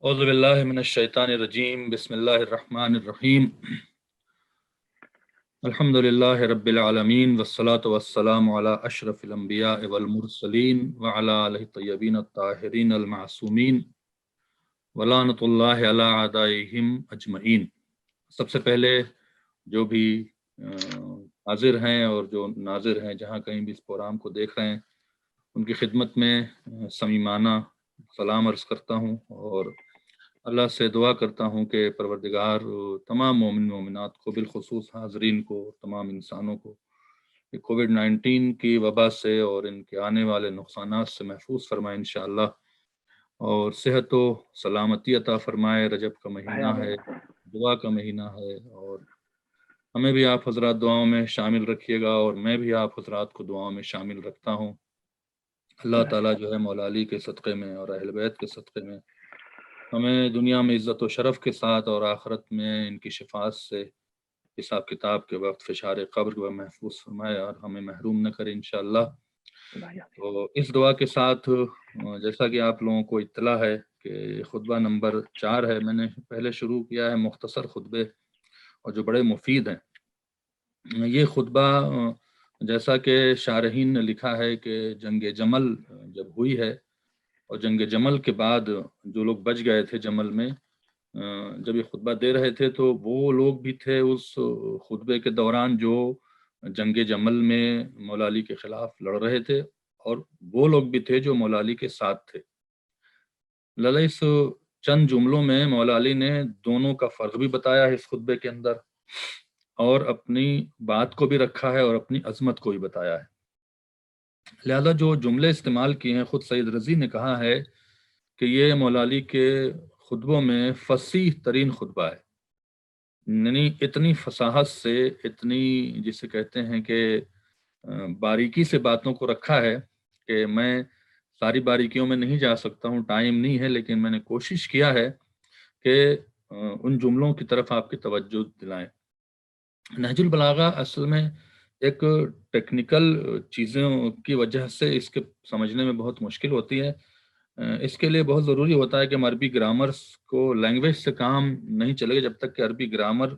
اعوذ باللہ من الشیطان الرجیم بسم اللہ الرحمن الرحیم الحمد للہ رب العالمین والصلاة والسلام علی اشرف الانبیاء والمرسلین وعلی آلہ الطیبین الطاہرین المعصومین ولعنۃ اللہ علی اعدائہم اجمعین۔ سب سے پہلے جو بھی حاضر ہیں اور جو ناظر ہیں جہاں کہیں بھی اس پروگرام کو دیکھ رہے ہیں ان کی خدمت میں صمیمانہ سلام عرض کرتا ہوں اور اللہ سے دعا کرتا ہوں کہ پروردگار تمام مومن مومنات کو بالخصوص حاضرین کو تمام انسانوں کو کووڈ 19 کی وبا سے اور ان کے آنے والے نقصانات سے محفوظ فرمائے انشاءاللہ، اور صحت و سلامتی عطا فرمائے۔ رجب کا مہینہ ہے، دعا کا مہینہ ہے، اور ہمیں بھی آپ حضرات دعاؤں میں شامل رکھیے گا اور میں بھی آپ حضرات کو دعاؤں میں شامل رکھتا ہوں۔ اللہ تعالیٰ جو ہے مولا علی کے صدقے میں اور اہل بیت کے صدقے میں ہمیں دنیا میں عزت و شرف کے ساتھ اور آخرت میں ان کی شفاعت سے حساب کتاب کے وقت فشار قبر کو محفوظ فرمائے اور ہمیں محروم نہ کرے انشاءاللہ۔ تو اس دعا کے ساتھ جیسا کہ آپ لوگوں کو اطلاع ہے کہ خطبہ نمبر 4 ہے، میں نے پہلے شروع کیا ہے مختصر خطبے اور جو بڑے مفید ہیں۔ یہ خطبہ جیسا کہ شارحین نے لکھا ہے کہ جنگ جمل جب ہوئی ہے اور جنگ جمل کے بعد جو لوگ بچ گئے تھے جمل میں، جب یہ خطبہ دے رہے تھے تو وہ لوگ بھی تھے اس خطبے کے دوران جو جنگ جمل میں مولا علی کے خلاف لڑ رہے تھے، اور وہ لوگ بھی تھے جو مولا علی کے ساتھ تھے۔ للہ اس چند جملوں میں مولا علی نے دونوں کا فرق بھی بتایا ہے اس خطبے کے اندر، اور اپنی بات کو بھی رکھا ہے اور اپنی عظمت کو بھی بتایا ہے۔ لہذا جو جملے استعمال کیے ہیں، خود سید رضی نے کہا ہے کہ یہ مولا علی کے خطبوں میں فصیح ترین خطبہ ہے، یعنی اتنی فصاحت سے، اتنی جسے کہتے ہیں کہ باریکی سے باتوں کو رکھا ہے کہ میں ساری باریکیوں میں نہیں جا سکتا ہوں، ٹائم نہیں ہے، لیکن میں نے کوشش کیا ہے کہ ان جملوں کی طرف آپ کی توجہ دلائیں۔ نہج البلاغہ اصل میں ایک ٹیکنیکل چیزوں کی وجہ سے اس کے سمجھنے میں بہت مشکل ہوتی ہے۔ اس کے لیے بہت ضروری ہوتا ہے کہ ہم عربی گرامرز کو، لینگویج سے کام نہیں چلے گا جب تک کہ عربی گرامر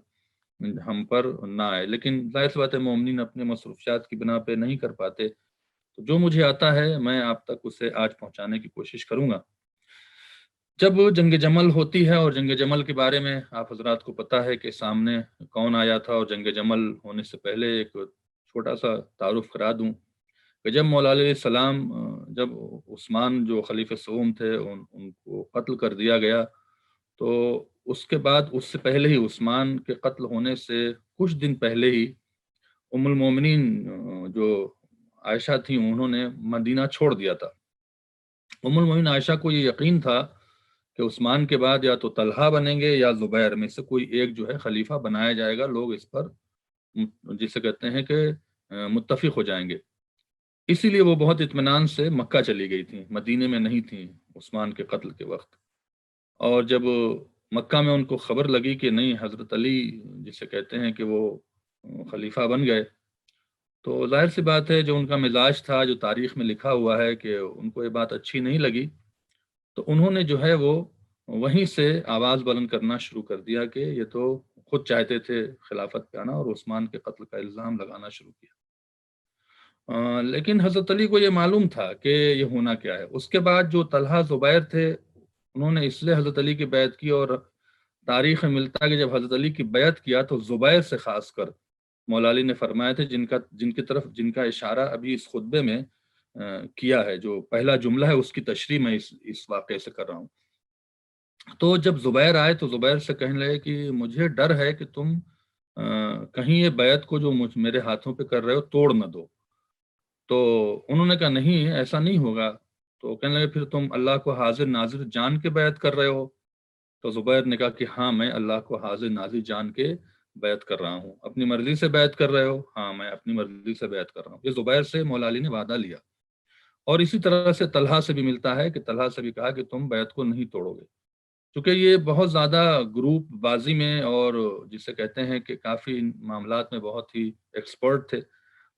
ہم پر نہ آئے، لیکن ظاہر سی بات ہے مومنین اپنے مصروفیات کی بنا پہ نہیں کر پاتے، تو جو مجھے آتا ہے میں آپ تک اسے آج پہنچانے کی کوشش کروں گا۔ جب جنگ جمل ہوتی ہے، اور جنگ جمل کے بارے میں آپ حضرات کو پتہ ہے کہ سامنے کون آیا تھا، اور جنگ جمل ہونے سے پہلے ایک چھوٹا سا تعارف کرا دوں کہ جب مولا علیہ السلام، جب عثمان جو خلیفہ سوم تھے ان کو قتل کر دیا گیا، تو اس کے بعد اس سے پہلے ہی، عثمان کے قتل ہونے سے کچھ دن پہلے ہی، ام المومنین جو عائشہ تھیں انہوں نے مدینہ چھوڑ دیا تھا۔ ام المومنین عائشہ کو یہ یقین تھا کہ عثمان کے بعد یا تو طلحہ بنیں گے یا زبیر میں سے کوئی ایک جو ہے خلیفہ بنایا جائے گا، لوگ اس پر جسے کہتے ہیں کہ متفق ہو جائیں گے۔ اسی لیے وہ بہت اطمینان سے مکہ چلی گئی تھیں، مدینے میں نہیں تھیں عثمان کے قتل کے وقت۔ اور جب مکہ میں ان کو خبر لگی کہ نہیں، حضرت علی جسے کہتے ہیں کہ وہ خلیفہ بن گئے، تو ظاہر سی بات ہے جو ان کا مزاج تھا، جو تاریخ میں لکھا ہوا ہے کہ ان کو یہ بات اچھی نہیں لگی، تو انہوں نے جو ہے وہ وہیں سے آواز بلند کرنا شروع کر دیا کہ یہ تو خود چاہتے تھے خلافت پہ آنا، اور عثمان کے قتل کا الزام لگانا شروع کیا۔ لیکن حضرت علی کو یہ معلوم تھا کہ یہ ہونا کیا ہے۔ اس کے بعد جو طلحہ زبیر تھے انہوں نے اس لیے حضرت علی کی بیعت کی، اور تاریخ میں ملتا ہے کہ جب حضرت علی کی بیعت کیا تو زبیر سے خاص کر مولا علی نے فرمایا تھے، جن کا اشارہ ابھی اس خطبے میں کیا ہے، جو پہلا جملہ ہے اس کی تشریح میں اس واقعے سے کر رہا ہوں۔ تو جب زبیر آئے تو زبیر سے کہنے لگے کہ مجھے ڈر ہے کہ تم کہیں یہ بیعت کو جو میرے ہاتھوں پہ کر رہے ہو توڑ نہ دو۔ تو انہوں نے کہا نہیں، ایسا نہیں ہوگا۔ تو کہنے لگے پھر تم اللہ کو حاضر ناظر جان کے بیعت کر رہے ہو؟ تو زبیر نے کہا کہ ہاں، میں اللہ کو حاضر ناظر جان کے بیعت کر رہا ہوں۔ اپنی مرضی سے بیعت کر رہے ہو؟ ہاں، میں اپنی مرضی سے بیعت کر رہا ہوں۔ یہ زبیر سے مولا علی نے وعدہ لیا، اور اسی طرح سے طلحہ سے بھی ملتا ہے کہ طلحہ سے بھی کہا کہ تم بیعت کو نہیں توڑو گے، چونکہ یہ بہت زیادہ گروپ بازی میں اور جسے کہتے ہیں کہ کافی معاملات میں بہت ہی ایکسپرٹ تھے،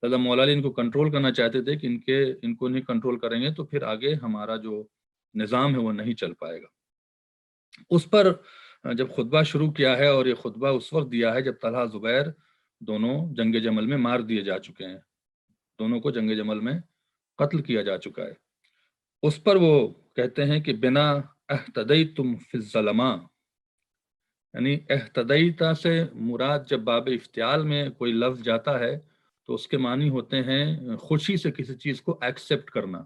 لہذا مولا علی ان کو کنٹرول کرنا چاہتے تھے کہ ان کو نہیں کنٹرول کریں گے تو پھر آگے ہمارا جو نظام ہے وہ نہیں چل پائے گا۔ اس پر جب خطبہ شروع کیا ہے، اور یہ خطبہ اس وقت دیا ہے جب طلحہ زبیر دونوں جنگ جمل میں مار دیے جا چکے ہیں، دونوں کو جنگ جمل میں قتل کیا جا چکا ہے۔ اس پر وہ کہتے ہیں کہ بنا اہتدیتم فی الظلماء، یعنی اہتدیتا سے مراد جب باب افتعال میں کوئی لفظ جاتا ہے تو اس کے معنی ہوتے ہیں خوشی سے کسی چیز کو ایکسیپٹ کرنا۔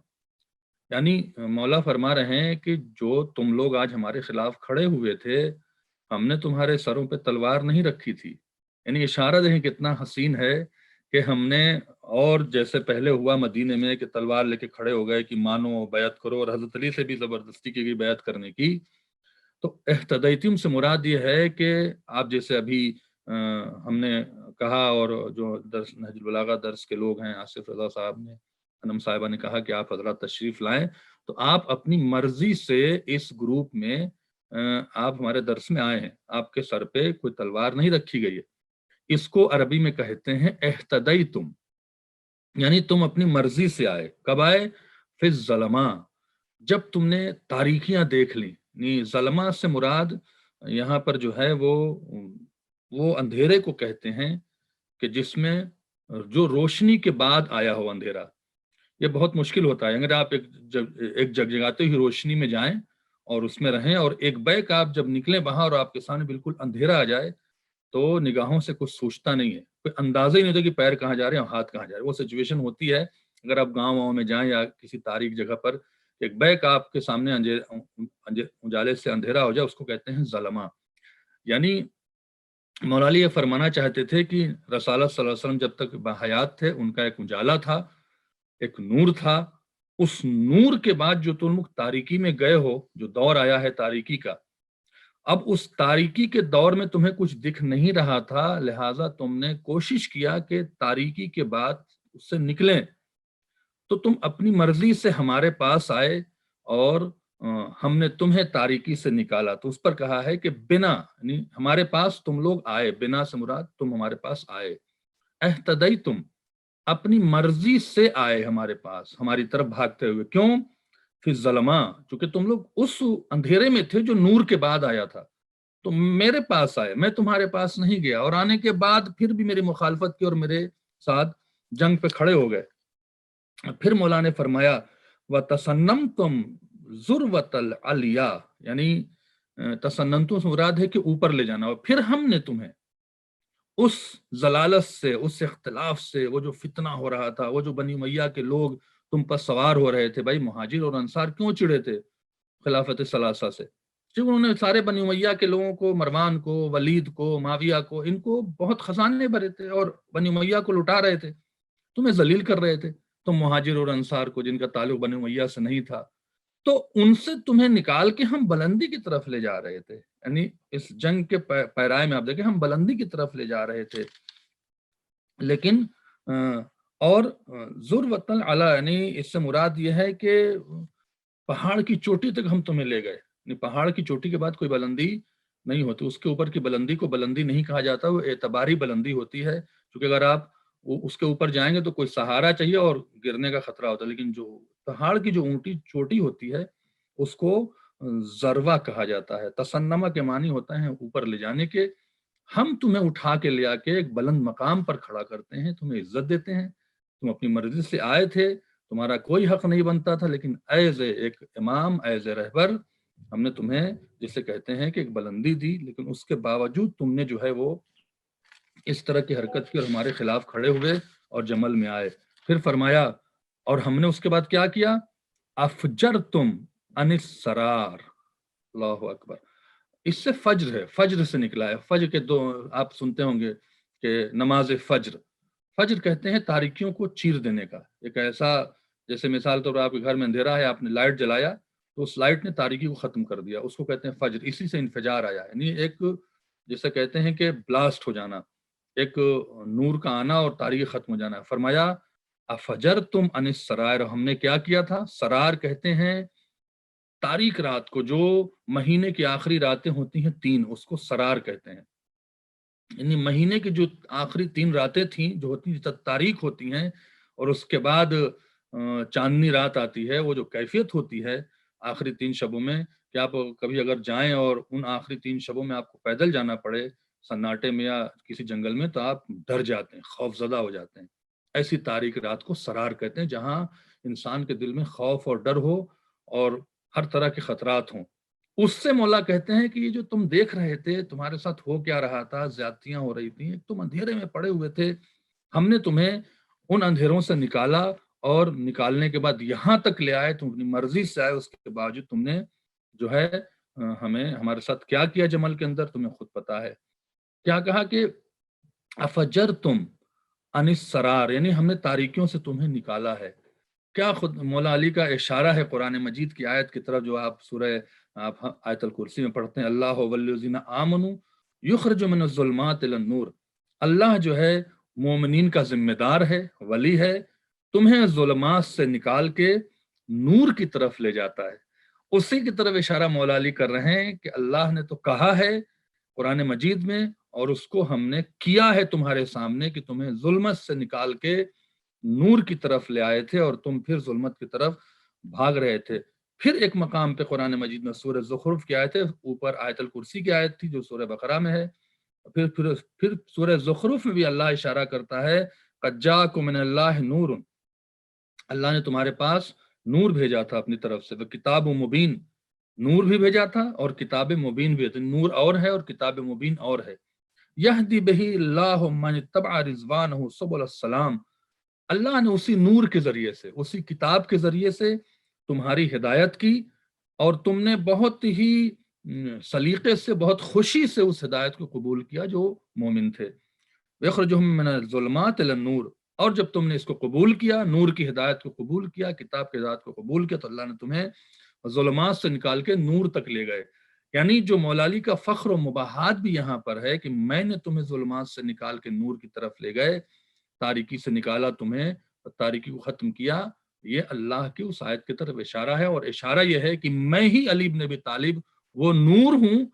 یعنی مولا فرما رہے ہیں کہ جو تم لوگ آج ہمارے خلاف کھڑے ہوئے تھے، ہم نے تمہارے سروں پہ تلوار نہیں رکھی تھی۔ یعنی اشارہ دیکھیں کتنا حسین ہے کہ ہم نے، اور جیسے پہلے ہوا مدینے میں کہ تلوار لے کے کھڑے ہو گئے کہ مانو بیعت کرو، اور حضرت علی سے بھی زبردستی کی گئی بیعت کرنے کی، تو اہتدیتم سے مراد یہ ہے کہ آپ جیسے ابھی ہم نے کہا، اور جو درس نہج البلاغہ درس کے لوگ ہیں، آصف رضا صاحب نے، انم صاحبہ نے کہا کہ آپ حضرات تشریف لائیں، تو آپ اپنی مرضی سے اس گروپ میں آپ ہمارے درس میں آئے ہیں، آپ کے سر پہ کوئی تلوار نہیں رکھی گئی ہے۔ اس کو عربی میں کہتے ہیں اہتدیتم، یعنی تم اپنی مرضی سے آئے۔ کب آئے؟ فی الظلماء، جب تم نے تاریکیاں دیکھ لی۔ ظلمہ سے مراد یہاں پر جو ہے وہ اندھیرے کو کہتے ہیں کہ جس میں جو روشنی کے بعد آیا ہو اندھیرا۔ یہ بہت مشکل ہوتا ہے اگر آپ ایک جگجگاتے ہوئی روشنی میں جائیں اور اس میں رہیں، اور ایک بیک آپ جب نکلیں وہاں اور آپ کے سامنے بالکل اندھیرا آ جائے تو نگاہوں سے کچھ سوچتا نہیں ہے، کوئی اندازہ ہی نہیں ہوتا کہ پیر کہاں جا رہے ہیں اور ہاتھ کہاں جا رہے ہیں۔ وہ سچویشن ہوتی ہے اگر آپ گاؤں میں جائیں یا کسی تاریک جگہ پر، ایک بیک آپ کے سامنے اجالے سے اندھیرا ہو جائے، اس کو کہتے ہیں ظلمہ۔ یعنی مولا علی یہ فرمانا چاہتے تھے کہ رسالہ صلی اللہ علیہ وسلم جب تک باحیات تھے ان کا ایک اجالا تھا، ایک نور تھا، اس نور کے بعد جو تم تاریکی میں گئے ہو، جو دور آیا ہے تاریکی کا، اب اس تاریکی کے دور میں تمہیں کچھ دکھ نہیں رہا تھا، لہٰذا تم نے کوشش کیا کہ تاریکی کے بعد اس سے نکلیں، تو تم اپنی مرضی سے ہمارے پاس آئے اور ہم نے تمہیں تاریکی سے نکالا۔ تو اس پر کہا ہے کہ بنا، یعنی ہمارے پاس تم لوگ آئے، بنا سے مراد تم ہمارے پاس آئے، اہتدیتم، اپنی مرضی سے آئے ہمارے پاس، ہماری طرف بھاگتے ہوئے۔ کیوں؟ فی الظلماء، چونکہ تم لوگ اس اندھیرے میں تھے جو نور کے بعد آیا تھا، تو میرے پاس آئے، میں تمہارے پاس نہیں گیا، اور آنے کے بعد پھر بھی میری مخالفت کی اور میرے ساتھ جنگ پہ کھڑے ہو گئے۔ پھر مولا نے فرمایا وَتَسَنَّمْتُمْ ذُرْوَةَ الْعَلْيَا، یعنی تسنمتم سے مراد ہے کہ اوپر لے جانا، اور پھر ہم نے تمہیں اس ضلالت سے، اس اختلاف سے، وہ جو فتنہ ہو رہا تھا، وہ جو بنی امیہ کے لوگ تم پر سوار ہو رہے تھے، بھائی مہاجر اور انصار کیوں چڑے تھے خلافت ثلاثہ سے؟ کیونکہ انہوں نے سارے بنی امیہ کے لوگوں کو، مروان کو، ولید کو، معاویہ کو، ان کو بہت خزانے بھرے تھے اور بنی امیہ کو لٹا رہے تھے، تمہیں ذلیل کر رہے تھے، تم مہاجر اور انصار کو جن کا تعلق بنی امیہ سے نہیں تھا، تو ان سے تمہیں نکال کے ہم بلندی کی طرف لے جا رہے تھے۔ یعنی اس جنگ کے پیرائے میں آپ دیکھیں ہم بلندی کی طرف لے جا رہے تھے، لیکن اور ذروۃ العلا، یعنی اس سے مراد یہ ہے کہ پہاڑ کی چوٹی تک ہم تمہیں لے گئے، یعنی پہاڑ کی چوٹی کے بعد کوئی بلندی نہیں ہوتی، اس کے اوپر کی بلندی کو بلندی نہیں کہا جاتا، وہ اعتباری بلندی ہوتی ہے، کیونکہ اگر آپ اس کے اوپر جائیں گے تو کوئی سہارا چاہیے اور گرنے کا خطرہ ہوتا ہے، لیکن جو پہاڑ کی جو اونٹی چوٹی ہوتی ہے اس کو ذروہ کہا جاتا ہے۔ تسنمہ کے معنی ہوتا ہے اوپر لے جانے کے۔ ہم تمہیں اٹھا کے لے آ کے ایک بلند مقام پر کھڑا کرتے ہیں، تمہیں عزت دیتے ہیں، تم اپنی مرضی سے آئے تھے، تمہارا کوئی حق نہیں بنتا تھا، لیکن ایز ایک امام، ایز اے رہبر، ہم نے تمہیں جسے کہتے ہیں کہ ایک بلندی دی، لیکن اس کے باوجود تم نے جو ہے وہ اس طرح کی حرکت کی اور ہمارے خلاف کھڑے ہوئے اور جمل میں آئے۔ پھر فرمایا اور ہم نے اس کے بعد کیا کیا؟ افجرتم عن السرار، اللہ اکبر، اس سے فجر ہے، فجر سے نکلا ہے۔ فجر کے دو آپ سنتے ہوں گے کہ نماز فجر، فجر کہتے ہیں تاریکیوں کو چیر دینے کا، ایک ایسا جیسے مثال طور پر آپ کے گھر میں اندھیرا ہے، آپ نے لائٹ جلایا تو اس لائٹ نے تاریکی کو ختم کر دیا، اس کو کہتے ہیں فجر، اسی سے انفجار آیا، یعنی ایک جسے کہتے ہیں کہ بلاسٹ ہو جانا، ایک نور کا آنا اور تاریکی ختم ہو جانا۔ فرمایا افجرتم عن السرائر، ہم نے کیا کیا تھا؟ سرار کہتے ہیں تاریک رات کو، جو مہینے کی آخری راتیں ہوتی ہیں 3، اس کو سرار کہتے ہیں، یعنی مہینے کی جو آخری 3 راتیں تھیں جو ہوتی تاریک ہوتی ہیں، اور اس کے بعد چاندنی رات آتی ہے، وہ جو کیفیت ہوتی ہے آخری 3 شبوں میں، کہ آپ کبھی اگر جائیں اور ان آخری 3 شبوں میں آپ کو پیدل جانا پڑے سناٹے میں یا کسی جنگل میں، تو آپ ڈر جاتے ہیں، خوف زدہ ہو جاتے ہیں۔ ایسی تاریک رات کو سرار کہتے ہیں، جہاں انسان کے دل میں خوف اور ڈر ہو اور ہر طرح کے خطرات ہوں۔ اس سے مولا کہتے ہیں کہ یہ جو تم دیکھ رہے تھے، تمہارے ساتھ ہو کیا رہا تھا، زیادتیاں ہو رہی تھیں، تم اندھیرے میں پڑے ہوئے تھے، ہم نے تمہیں ان اندھیروں سے نکالا، اور نکالنے کے بعد یہاں تک لے آئے، تم اپنی مرضی سے آئے، اس کے باوجود تم نے جو ہے ہمیں ہمارے ساتھ کیا کیا جمل کے اندر تمہیں خود پتا ہے۔ کیا کہا کہ افجر تم انس سرار، یعنی ہم نے تاریکیوں سے تمہیں نکالا ہے۔ کیا خود مولا علی کا اشارہ ہے قرآن مجید کی آیت کی طرف، جو آپ سورہ آپ آیت الکرسی میں پڑھتے ہیں، اللہ والذین آمنوا یخرج من الظلمات الی النور، اللہ جو ہے مومنین کا ذمہ دار ہے، ولی ہے، تمہیں ظلمات سے نکال کے نور کی طرف لے جاتا ہے۔ اسی کی طرف اشارہ مولا علی کر رہے ہیں کہ اللہ نے تو کہا ہے قرآن مجید میں، اور اس کو ہم نے کیا ہے تمہارے سامنے، کہ تمہیں ظلمت سے نکال کے نور کی طرف لے آئے تھے، اور تم پھر ظلمت کی طرف بھاگ رہے تھے۔ پھر ایک مقام پہ قرآن مجید میں سورہ زخرف کی آیت ہے، اوپر آیت الکرسی کی آیت تھی جو سورہ بقرہ میں ہے، پھر سورہ زخرف میں بھی اللہ اشارہ کرتا ہے قد جاءکم من اللہ نور، اللہ نے تمہارے پاس نور بھیجا تھا اپنی طرف سے، وہ کتاب و مبین، نور بھی بھیجا تھا اور کتاب مبین بھی ہے، نور اور ہے اور کتاب مبین اور ہے۔ یہدی بہ اللہ من اتبع رضوانہ سبل السلام، اللہ نے اسی نور کے ذریعے سے، اسی کتاب کے ذریعے سے تمہاری ہدایت کی، اور تم نے بہت ہی سلیقے سے، بہت خوشی سے اس ہدایت کو قبول کیا جو مومن تھے۔ یخرجہم من الظلمات الی النور، اور جب تم نے اس کو قبول کیا، نور کی ہدایت کو قبول کیا، کتاب کی ہدایت کو قبول کیا، تو اللہ نے تمہیں ظلمات سے نکال کے نور تک لے گئے۔ یعنی جو مولا علی کا فخر و مباحات بھی یہاں پر ہے کہ میں نے تمہیں ظلمات سے نکال کے نور کی طرف لے گئے، تاریکی سے نکالا تمہیں، تاریکی کو ختم کیا، یہ اللہ کی اس آیت کی طرف اشارہ ہے، اور اشارہ یہ ہے کہ میں ہی علی بن ابی طالب وہ نور ہوں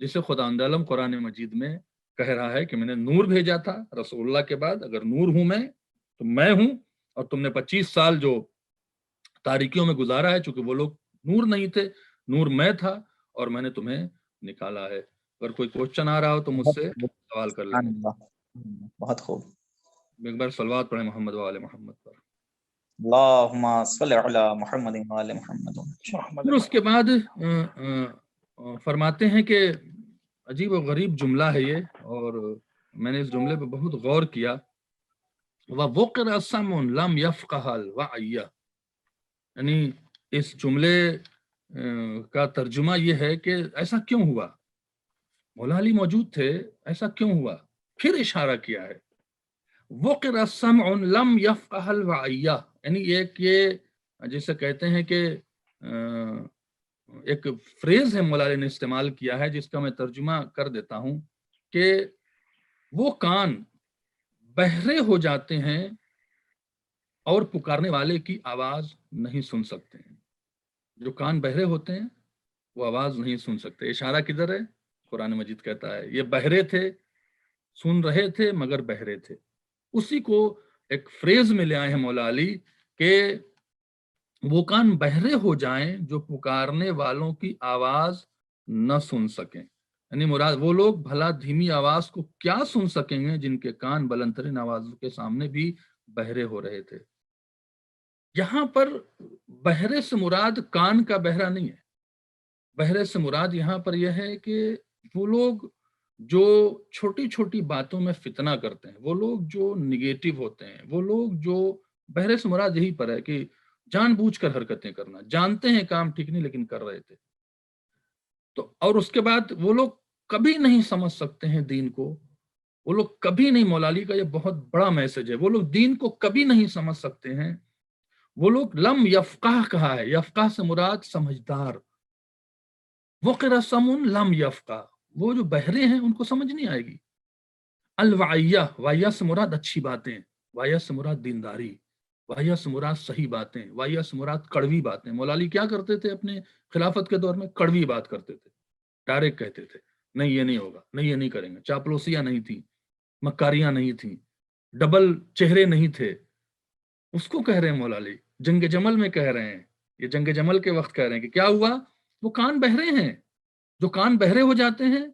جسے خداوند عالم قرآن مجید میں کہہ رہا ہے کہ میں نے نور بھیجا تھا رسول اللہ کے بعد، اگر نور ہوں میں تو میں ہوں، اور تم نے 25 سال جو تاریکیوں میں گزارا ہے، چونکہ وہ لوگ نور نہیں تھے، نور میں تھا، اور میں نے تمہیں نکالا ہے۔ اگر کوئی کوشچن آ رہا ہو تو مجھ بہت سے خوب، سوال کر سبحان لیں۔ اللہ، بہت خوب۔ ایک بار صلوات پڑھیں محمد و آل محمد پر۔ اللہم صلی علی محمد و آل محمد۔ پھر اس کے بعد فرماتے ہیں کہ عجیب و غریب جملہ ہے یہ، اور میں نے اس جملے پہ بہت غور کیا۔ وَوَقِرَ سَمْعٌ لَمْ يَفْقَهَ الْوَعْيَ، یعنی اس جملے کا ترجمہ یہ ہے کہ ایسا کیوں ہوا، مولا علی موجود تھے، ایسا کیوں ہوا؟ پھر اشارہ کیا ہے وَقِرَ سَمْعٌ لَمْ يَفْقَهَ الْوَعْيَ، یعنی ایک یہ جسے کہتے ہیں کہ ایک فریز ہے مولا علی نے استعمال کیا ہے، جس کا میں ترجمہ کر دیتا ہوں کہ وہ کان بہرے ہو جاتے ہیں اور پکارنے والے کی آواز نہیں سن سکتے ہیں۔ جو کان بہرے ہوتے ہیں وہ آواز نہیں سن سکتے۔ اشارہ کدھر ہے؟ قرآن مجید کہتا ہے یہ بہرے تھے، سن رہے تھے مگر بہرے تھے۔ اسی کو ایک فریز میں لے آئے ہیں مولا علی کہ وہ کان بہرے ہو جائیں جو پکارنے والوں کی آواز نہ سن سکیں، یعنی مراد وہ لوگ بھلا دھیمی آواز کو کیا سن سکیں گے جن کے کان بلند ترین آوازوں کے سامنے بھی بہرے ہو رہے تھے۔ یہاں پر بہرے سے مراد کان کا بہرا نہیں ہے، بہرے سے مراد یہاں پر یہ ہے کہ وہ لوگ جو چھوٹی چھوٹی باتوں میں فتنہ کرتے ہیں، وہ لوگ جو نگیٹو ہوتے ہیں، وہ لوگ جو بہرے سے مراد یہی پر ہے کہ جان بوجھ کر حرکتیں کرنا، جانتے ہیں کام ٹھیک نہیں لیکن کر رہے تھے تو، اور اس کے بعد وہ لوگ کبھی نہیں سمجھ سکتے ہیں دین کو، وہ لوگ کبھی نہیں، مولا علی کا یہ بہت بڑا میسج ہے، وہ لوگ دین کو کبھی نہیں سمجھ سکتے ہیں، وہ لوگ لم یفقہ کہا ہے، یفقہ سے مراد سمجھدار، وقر سمن لم یفقہ، وہ جو بہرے ہیں ان کو سمجھ نہیں آئے گی۔ الوعیہ، وعیہ سے مراد اچھی باتیں، وعیہ سے مراد دینداری، وعیہ سے مراد صحیح باتیں، وعیہ سے مراد کڑوی باتیں۔ مولا علی کیا کرتے تھے اپنے خلافت کے دور میں؟ کڑوی بات کرتے تھے، ڈائریکٹ کہتے تھے نہیں یہ نہیں ہوگا، نہیں یہ نہیں کریں گے، چاپلوسیاں نہیں تھیں، مکاریاں نہیں تھیں، ڈبل چہرے نہیں تھے۔ اس کو کہہ رہے ہیں مولا علی، جنگ جمل میں کہہ رہے ہیں، یہ جنگ جمل کے وقت کہہ رہے ہیں کہ کیا ہوا وہ کان بہرے ہیں. جو کان بہرے ہو جاتے ہیں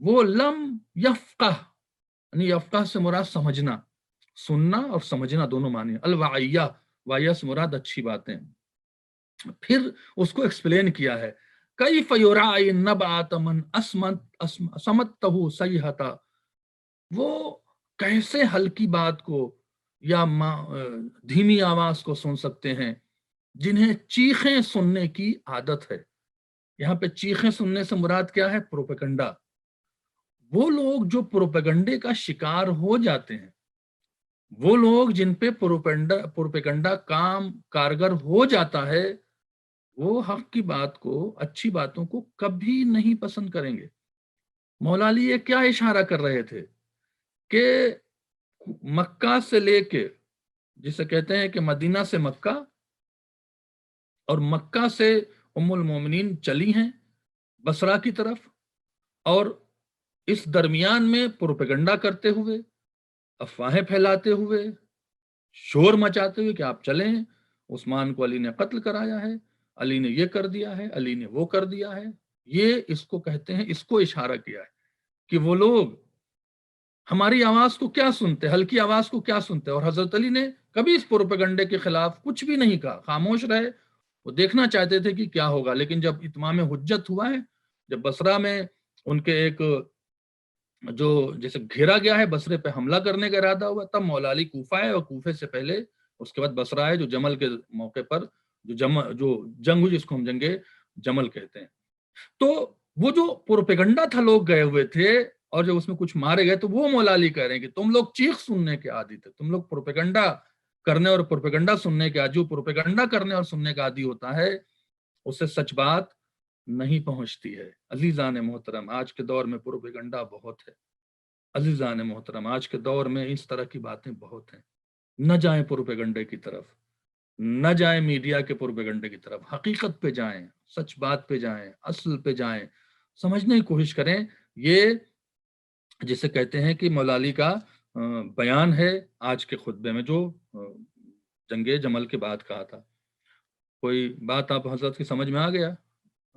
وہ لم یفقہ، یعنی یفقہ سے مراد سمجھنا، سننا اور سمجھنا دونوں معنی. الوعیہ، وعیہ سے مراد اچھی باتیں. پھر اس کو ایکسپلین کیا ہے، کیف یرائی النبأ من سمتہ صیحۃ، وہ کیسے ہلکی بات کو یا دھیمی آواز کو سن سکتے ہیں جنہیں چیخیں سننے کی عادت ہے. یہاں پہ چیخیں سننے سے مراد کیا ہے؟ پروپیگنڈا. وہ لوگ جو پروپیگنڈے کا شکار ہو جاتے ہیں، وہ لوگ جن پہ پروپیگنڈا کام کارگر ہو جاتا ہے، وہ حق کی بات کو، اچھی باتوں کو کبھی نہیں پسند کریں گے. مولا علی یہ کیا اشارہ کر رہے تھے کہ مکہ سے لے کے، جسے کہتے ہیں کہ مدینہ سے مکہ اور مکہ سے ام المومنین چلی ہیں بصرہ کی طرف، اور اس درمیان میں پروپیگنڈا کرتے ہوئے، افواہیں پھیلاتے ہوئے، شور مچاتے ہوئے کہ آپ چلیں، عثمان کو علی نے قتل کرایا ہے، علی نے یہ کر دیا ہے، علی نے وہ کر دیا ہے. یہ اس کو کہتے ہیں، اس کو اشارہ کیا ہے کہ وہ لوگ ہماری آواز کو کیا سنتے، ہلکی آواز کو کیا سنتے. اور حضرت علی نے کبھی اس پروپیگنڈے کے خلاف کچھ بھی نہیں کہا، خاموش رہے. وہ دیکھنا چاہتے تھے کہ کیا ہوگا. لیکن جب اتمام حجت ہوا ہے، جب بصرہ میں ان کے ایک جو جیسے گھیرا گیا ہے، بصرے پہ حملہ کرنے کا ارادہ ہوا، تب مولا علی کوفہ ہے، اور کوفے سے پہلے اس کے بعد بصرہ ہے، جو جمل کے موقع پر جو جنگ ہوئی جس کو ہم جنگ جمل کہتے ہیں. تو وہ جو پروپیگنڈا تھا، لوگ گئے ہوئے تھے اور جب اس میں کچھ مارے گئے، تو وہ مولا علی کہہ رہے ہیں کہ تم لوگ چیخ سننے کے عادی تھے، تم لوگ پروپیگنڈا کرنے اور پروپیگنڈا سننے کے عادی. جو پروپیگنڈا کرنے اور سننے کا عادی ہوتا ہے اسے سچ بات نہیں پہنچتی ہے. عزیزان محترم، آج کے دور میں پروپیگنڈا بہت ہے. عزیزان محترم، آج کے دور میں اس طرح کی باتیں بہت ہیں. نہ جائیں پروپیگنڈے کی طرف، نہ جائیں میڈیا کے پروپیگنڈے کی طرف. حقیقت پہ جائیں، سچ بات پہ جائیں، اصل پہ جائیں، سمجھنے کی کوشش کریں. یہ جسے کہتے ہیں کہ مولا علی کا بیان ہے آج کے خطبے میں، جو جنگ جمل کے بعد کہا تھا. کوئی بات آپ حضرت کی سمجھ میں آ گیا؟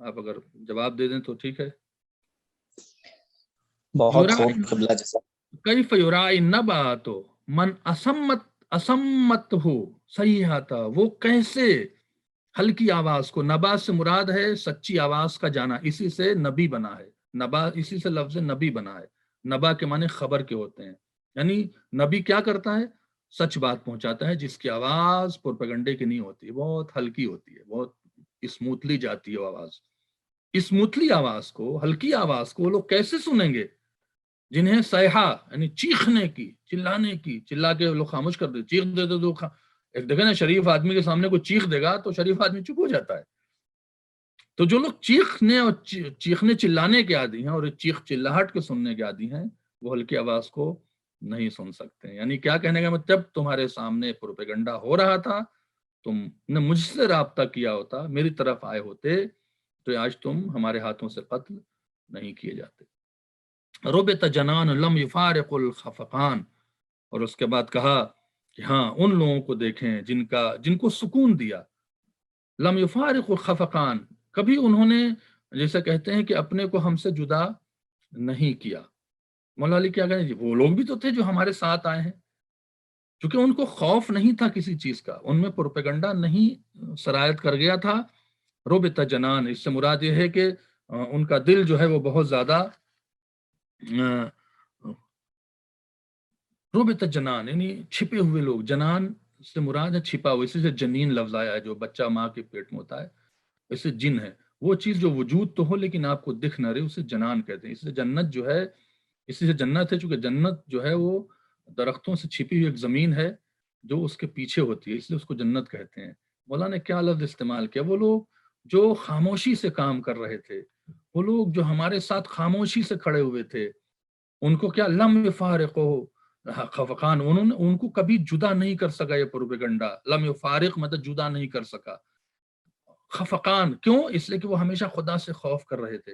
آپ اگر جواب دے دیں تو ٹھیک ہے. بہت خوب قبلہ جزا. کیف یرائی النبأ من اسمت ہو صیحۃ، وہ کیسے ہلکی آواز کو، نبا سے مراد ہے سچی آواز کا جانا، اسی سے نبی بنا ہے. نبا اسی سے لفظ نبی بنا ہے. نبا کے معنی خبر کے ہوتے ہیں. یعنی نبی کیا کرتا ہے؟ سچ بات پہنچاتا ہے، جس کی آواز پروپیگنڈے کی نہیں ہوتی، بہت ہلکی ہوتی ہے، بہت اسموتھلی جاتی ہے آواز. اسموتھلی آواز کو، ہلکی آواز کو لوگ کیسے سنیں گے جنہیں صیحہ یعنی چیخنے کی، چلانے کی، چلا کے لوگ خاموش کر دے، چیخ دے تو ایک دیکھیں نا، شریف آدمی کے سامنے کوئی چیخ دے گا تو شریف آدمی چپ ہو جاتا ہے. تو جو لوگ چیخنے اور چیخنے چلانے کے عادی ہیں اور چیخ چلاہٹ کے سننے کے عادی ہیں، وہ ہلکی آواز کو نہیں سن سکتے. یعنی کیا کہنے کا مطلب، تمہارے سامنے پروپیگنڈا ہو رہا تھا، تم نے مجھ سے رابطہ کیا ہوتا، میری طرف آئے ہوتے، تو آج تم ہمارے ہاتھوں سے قتل نہیں کیے جاتے. ربط جنان لم یفارق الخفقان. اور اس کے بعد کہا کہ ہاں، ان لوگوں کو دیکھیں جن کو سکون دیا. لم یفارق الخفقان، کبھی انہوں نے جیسے کہتے ہیں کہ اپنے کو ہم سے جدا نہیں کیا. مولا علی کیا کہیں، وہ لوگ بھی تو تھے جو ہمارے ساتھ آئے ہیں. چونکہ ان کو خوف نہیں تھا کسی چیز کا، ان میں پروپیگنڈا نہیں سرایت کر گیا تھا. ربط جنان، اس سے مراد یہ ہے کہ ان کا دل جو ہے وہ بہت زیادہ ربط جنان، یعنی چھپے ہوئے لوگ. جنان سے مراد ہے چھپا ہوا، اسی سے جنین لفظ آیا ہے، جو بچہ ماں کے پیٹ میں ہوتا ہے، اسے جن ہے. وہ چیز جو وجود تو ہو لیکن آپ کو دکھ نہ رہے، اسے جنان کہتے ہیں. اس سے جنت جو ہے، اسی سے جنت ہے، چونکہ جنت جو ہے وہ درختوں سے چھپی ہوئی ایک زمین ہے جو اس کے پیچھے ہوتی ہے، اس لیے اس کو جنت کہتے ہیں. مولانا نے کیا لفظ استعمال کیا، وہ لوگ جو خاموشی سے کام کر رہے تھے، وہ لوگ جو ہمارے ساتھ خاموشی سے کھڑے ہوئے تھے، ان کو کیا لم یفارقو خفقان، ان کو کبھی جدا نہیں کر سکا یہ پروپیگنڈا. لم یفارق مطلب جدا نہیں کر سکا. خفقان کیوں؟ اس لیے کہ وہ ہمیشہ خدا سے خوف کر رہے تھے.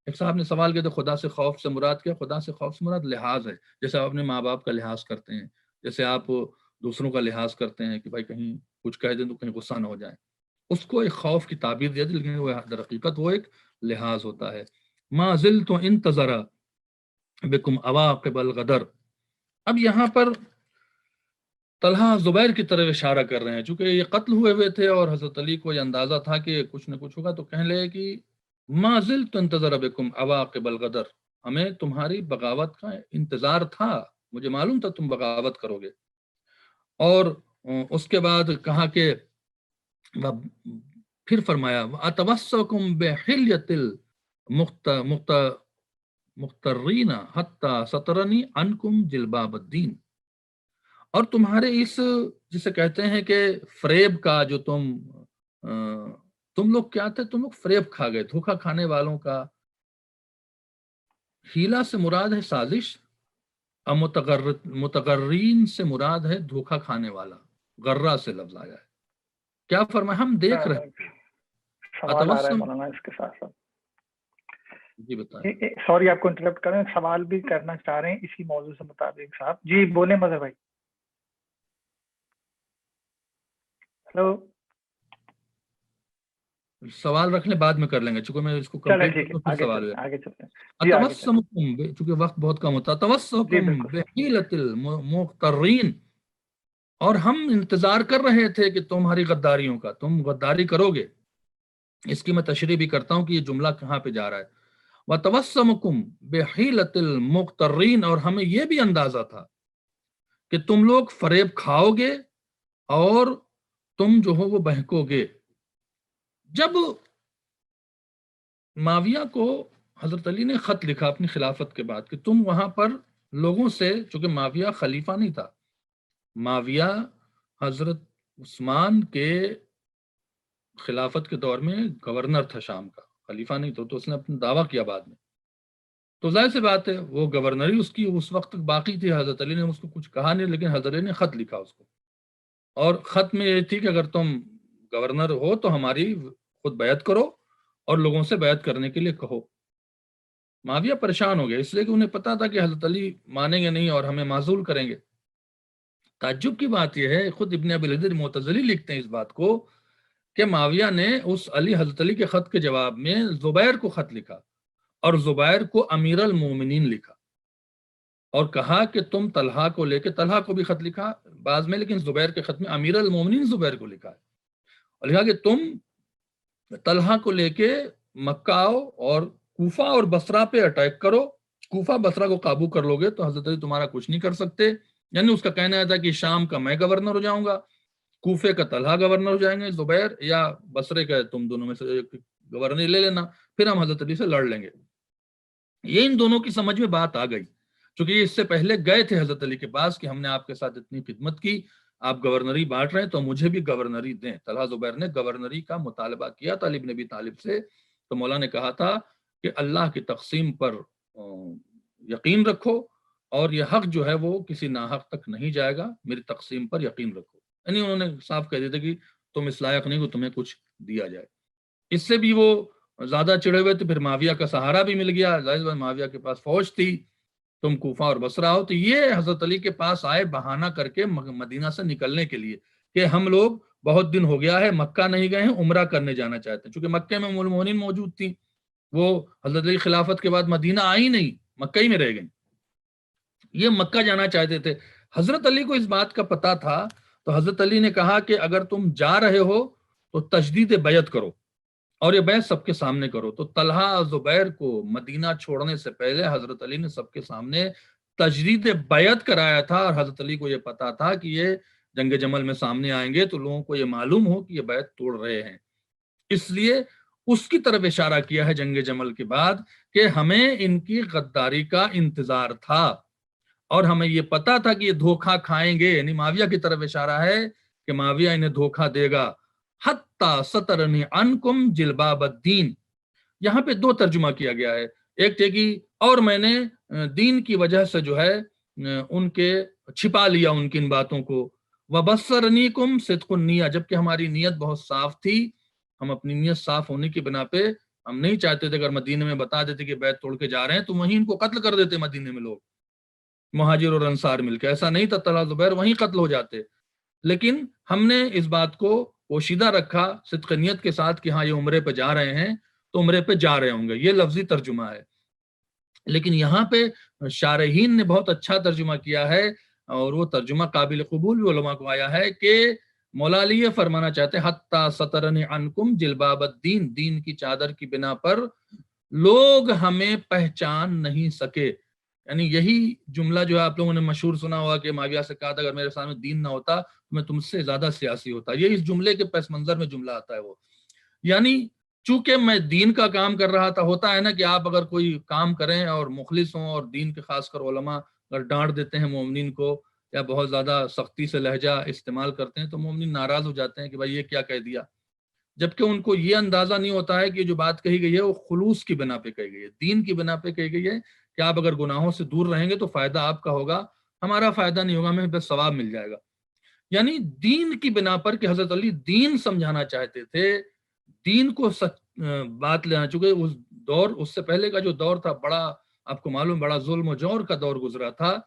ایک صاحب نے سوال کیا تھا، خدا سے خوف سے مراد کیا؟ خدا سے خوف سے مراد لحاظ ہے. جیسے آپ اپنے ماں باپ کا لحاظ کرتے ہیں، جیسے آپ دوسروں کا لحاظ کرتے ہیں کہ بھائی کہیں کچھ کہہ دیں تو کہیں غصہ نہ ہو جائے. اس کو ایک خوف کی تعبیر دیا تھی، لیکن وہ در حقیقت وہ ایک لحاظ ہوتا ہے. ما زلت انتظر بکم عواقب الغدر. اب یہاں پر طلحہ زبیر کی طرف اشارہ کر رہے ہیں، چونکہ یہ قتل ہوئے تھے اور حضرت علی کو یہ اندازہ تھا کہ کچھ نہ کچھ ہوگا، تو کہنے لگے کہ ما زلت انتظر بکم عواقب الغدر، ہمیں تمہاری بغاوت کا انتظار تھا، مجھے معلوم تھا تم بغاوت کرو گے. اور اس کے بعد کہا کہ پھر فرمایا اتوسکم بحلیۃ المخترین حتی سترنی عنکم جلباب الدین. اور تمہارے اس جسے کہتے ہیں کہ فریب کا جو تم لوگ کیا تھے، تم لوگ فریب کھا گئے، دھوکہ کھانے والوں کا. ہیلا سے مراد ہے سازش، اور متغرین سے مراد ہے دھوکہ کھانے والا. غرہ سے لفظ آیا ہے. کیا فرمایا؟ ہم دیکھ رہے ہیں. سوال آ رہا ہے مولانا اس کے ساتھ ساتھ. جی بتائیں. سوری آپ کو انٹرپٹ کر رہے ہیں، سوال بھی کرنا چاہ رہے ہیں اسی موضوع سے مطابق. صاحب جی بولیں مظہر بھائی. ہلو، سوال رکھ لیں، بعد میں کر لیں گے، چونکہ میں اس کو چلیں کمپلیٹ ٹھیک کروں ہے، پھر سوال ہے. آگے چلتے ہیں. اتوسمکم، چونکہ وقت بہت کم ہوتا، اتوسکم بحیلۃ المخترین، اور ہم انتظار کر رہے تھے کہ تمہاری غداریوں کا، تم غداری کرو گے. اس کی میں تشریح بھی کرتا ہوں کہ یہ جملہ کہاں پہ جا رہا ہے. وَتَوَسَّمُكُمْ بِحِيلَةِ الْمُقْتَرِّينَ، اور ہمیں یہ بھی اندازہ تھا کہ تم لوگ فریب کھاؤ گے اور تم جو ہو وہ بہکو گے. جب معاویہ کو حضرت علی نے خط لکھا اپنی خلافت کے بعد کہ تم وہاں پر لوگوں سے، چونکہ معاویہ خلیفہ نہیں تھا، معاویہ حضرت عثمان کے خلافت کے دور میں گورنر تھا شام کا، خلیفہ نہیں تھا، تو اس نے اپنا دعویٰ کیا بعد میں. تو ظاہر سی بات ہے وہ گورنری اس کی اس وقت تک باقی تھی. حضرت علی نے اس کو کچھ کہا نہیں، لیکن حضرت علی نے خط لکھا اس کو، اور خط میں یہ تھی کہ اگر تم گورنر ہو تو ہماری خود بیعت کرو اور لوگوں سے بیعت کرنے کے لیے کہو. معاویہ پریشان ہو گیا، اس لیے کہ انہیں پتا تھا کہ حضرت علی مانیں گے نہیں اور ہمیں معزول کریں گے. تعجب کی بات یہ ہے، خود ابن ابی العز معتزلی لکھتے ہیں اس بات کو کہ معاویہ نے اس حضرت علی کے خط کے جواب میں زبیر کو خط لکھا اور زبیر کو امیر المومنین لکھا، اور کہا کہ تم طلحہ کو لے کے، طلحہ کو بھی خط لکھا بعض میں، لیکن زبیر کے خط میں امیر المومنین زبیر کو لکھا ہے، اور لکھا کہ تم طلحہ کو لے کے مکہ آؤ اور کوفہ اور بصرہ پہ اٹیک کرو. کوفہ بصرہ کو قابو کر لو گے تو حضرت علی تمہارا کچھ نہیں کر سکتے. یعنی اس کا کہنا تھا کہ شام کا میں گورنر ہو جاؤں گا، کوفے کا طلحہ گورنر ہو جائیں گے زبیر، یا بصرے کا تم دونوں میں سے ایک گورنر لے لینا، پھر ہم حضرت علی سے لڑ لیں گے. یہ ان دونوں کی سمجھ میں بات آ گئی، چونکہ یہ اس سے پہلے گئے تھے حضرت علی کے پاس کہ ہم نے آپ کے ساتھ اتنی خدمت کی، آپ گورنری بانٹ رہے ہیں تو مجھے بھی گورنری دیں. طلحہ زبیر نے گورنری کا مطالبہ کیا تھا علی بن ابی طالب سے، تو مولا نے کہا تھا کہ اللہ کی تقسیم پر یقین رکھو، اور یہ حق جو ہے وہ کسی ناحق تک نہیں جائے گا، میری تقسیم پر یقین رکھو. یعنی انہوں نے صاف کہہ دیا تھا کہ تم اس لائق نہیں ہو تمہیں کچھ دیا جائے. اس سے بھی وہ زیادہ چڑھے ہوئے تو پھر معاویہ کا سہارا بھی مل گیا، ظاہر معاویہ کے پاس فوج تھی، تم کوفہ اور بصرہ ہو. تو یہ حضرت علی کے پاس آئے بہانہ کر کے مدینہ سے نکلنے کے لیے کہ ہم لوگ بہت دن ہو گیا ہے مکہ نہیں گئے ہیں، عمرہ کرنے جانا چاہتے ہیں. چونکہ مکہ میں ام المؤمنین موجود تھی، وہ حضرت علی خلافت کے بعد مدینہ آئی نہیں، مکہ ہی میں رہ گئیں، یہ مکہ جانا چاہتے تھے. حضرت علی کو اس بات کا پتا تھا، تو حضرت علی نے کہا کہ اگر تم جا رہے ہو تو تجدید بیعت کرو، اور یہ بیعت سب کے سامنے کرو. تو طلحہ زبیر کو مدینہ چھوڑنے سے پہلے حضرت علی نے سب کے سامنے تجدید بیعت کرایا تھا، اور حضرت علی کو یہ پتا تھا کہ یہ جنگ جمل میں سامنے آئیں گے تو لوگوں کو یہ معلوم ہو کہ یہ بیعت توڑ رہے ہیں. اس لیے اس کی طرف اشارہ کیا ہے جنگ جمل کے بعد کہ ہمیں ان کی غداری کا انتظار تھا اور ہمیں یہ پتا تھا کہ یہ دھوکہ کھائیں گے. یعنی معاویہ کی طرف اشارہ ہے کہ معاویہ انہیں دھوکہ دے گا. حتی سترنی عنکم جلباب الدین، یہاں پہ دو ترجمہ کیا گیا ہے. ایک تھے کہ اور میں نے دین کی وجہ سے جو ہے ان کے چھپا لیا ان کی ان باتوں کو. وبصرنیکم صدق النیہ، جبکہ ہماری نیت بہت صاف تھی، ہم اپنی نیت صاف ہونے کی بنا پہ ہم نہیں چاہتے تھے اگر مدینے میں بتا دیتے کہ بیعت توڑ کے جا رہے ہیں تو وہیں ان کو قتل کر دیتے مدینے میں لوگ، مہاجر اور انصار مل کے. ایسا نہیں تھا، طلحہ زبیر وہیں قتل ہو جاتے. لیکن ہم نے اس بات کو پوشیدہ رکھا صدق نیت کے ساتھ کہ ہاں یہ عمرے پہ جا رہے ہیں تو عمرے پہ جا رہے ہوں گے، یہ لفظی ترجمہ ہے. لیکن یہاں پہ شارحین نے بہت اچھا ترجمہ کیا ہے، اور وہ ترجمہ قابل قبول بھی علماء کو آیا ہے کہ مولا علی یہ فرمانا چاہتے ہیں حتی سترن عنکم جلباب الدین، دین کی چادر کی بنا پر لوگ ہمیں پہچان نہیں سکے. یعنی یہی جملہ جو ہے آپ لوگوں نے مشہور سنا ہوا کہ معاویہ سے کہا تھا اگر میرے سامنے دین نہ ہوتا تو میں تم سے زیادہ سیاسی ہوتا. یہ اس جملے کے پس منظر میں جملہ آتا ہے وہ، یعنی چونکہ میں دین کا کام کر رہا تھا. ہوتا ہے نا کہ آپ اگر کوئی کام کریں اور مخلص ہوں، اور دین کے خاص کر علماء اگر ڈانٹ دیتے ہیں مومنین کو یا بہت زیادہ سختی سے لہجہ استعمال کرتے ہیں تو مومنین ناراض ہو جاتے ہیں کہ بھائی یہ کیا کہہ دیا، جبکہ ان کو یہ اندازہ نہیں ہوتا ہے کہ جو بات کہی گئی ہے وہ خلوص کی بنا پہ کہی گئی ہے، دین کی بنا پہ کہی گئی ہے کہ آپ اگر گناہوں سے دور رہیں گے تو فائدہ آپ کا ہوگا، ہمارا فائدہ نہیں ہوگا، ہمیں بس ثواب مل جائے گا. یعنی دین کی بنا پر کہ حضرت علی دین سمجھانا چاہتے تھے، دین کو بات لینا. چونکہ اس دور، اس سے پہلے کا جو دور تھا بڑا، آپ کو معلوم بڑا ظلم و جور کا دور گزرا تھا.